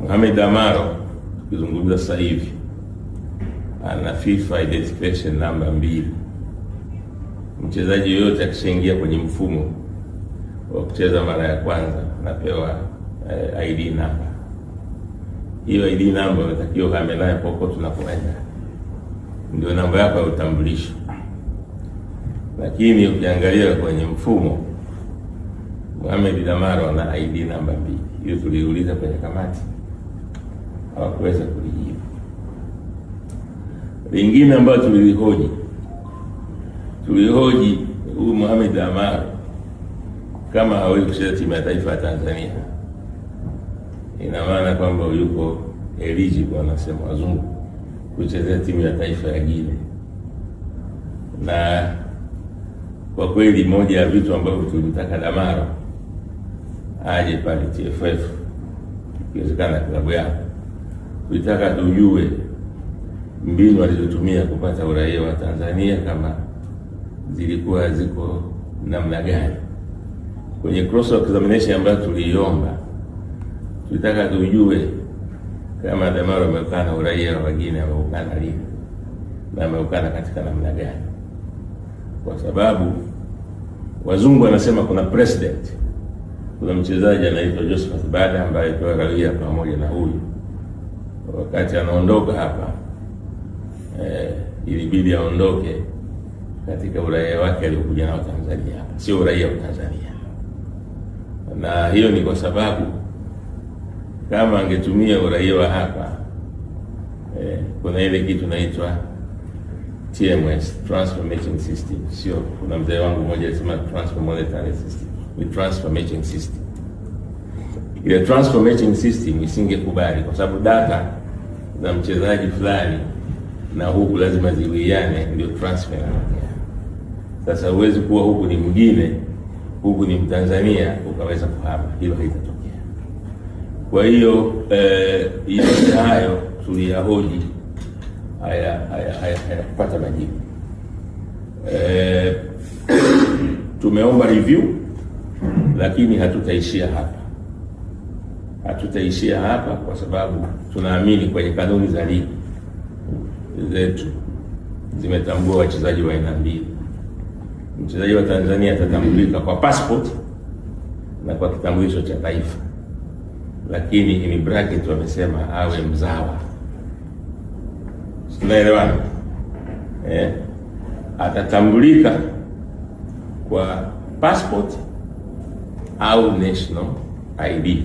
Mohamed Amaro tukizungumza sasa hivi ana FIFA identification number 2. Mchezaji yoyote akishaingia kwenye mfumo wa kucheza mara ya kwanza anapewa ID number. Hiyo ID number unatakiwa kama nayo popote tunapoenda, ndio namba yako ya utambulisho. Lakini ukiangalia kwenye mfumo, Mohamed Amaro ana ID namba 2. Hiyo tuliuliza kwenye kamati, hawakuweza kulijibu. Lingine ambayo tulihoji huyu Mohamed Amaro kama hawezi kucheza timu ya taifa ya Tanzania, ina maana kwamba yuko eligible, wanasema wazungu, kuchezea timu ya taifa ya Guinea. Na kwa kweli moja ya vitu ambavyo tulimtaka Amaro aje pale TFF, ikiwezekana klabu yao, tulitaka tujue mbinu alizotumia kupata uraia wa Tanzania kama zilikuwa ziko namna gani. Kwenye cross examination ambayo tuliiomba, tulitaka tujue kama Amaro ameukana uraia wa Guinea, ameukana lini na ameukana katika namna gani, kwa sababu wazungu wanasema kuna president. Kuna mchezaji anaitwa Joseph Bada ambaye kwa raia pamoja na huyu, wakati anaondoka hapa ilibidi aondoke katika uraia wake aliokuja nao Tanzania, sio uraia wa Tanzania. Na hiyo ni kwa sababu kama angetumia uraia wa hapa, kuna ile kitu inaitwa TMS, transfer matching system. Sio, kuna mzee wangu mmoja alisema transfer monetary system, ni transfer matching system. Ile transfer matching system isingekubali, kwa sababu data za mchezaji fulani na huku lazima ziwiane, ndio transfer inatokea. Sasa huwezi kuwa huku ni mwingine, huku ni Mtanzania, ukaweza kuhama, hilo haitatokea. Kwa hiyo yote hayo tuliyahoji, haya kupata majibu. Tumeomba review, lakini hatutaishia hapa kwa sababu tunaamini kwenye kanuni za ligi zetu zimetambua wachezaji wa aina mbili. Mchezaji wa Tanzania atatambulika kwa passport na kwa kitambulisho cha taifa, lakini in bracket wamesema awe mzawa. Tunaelewana? Atatambulika kwa passport au national ID.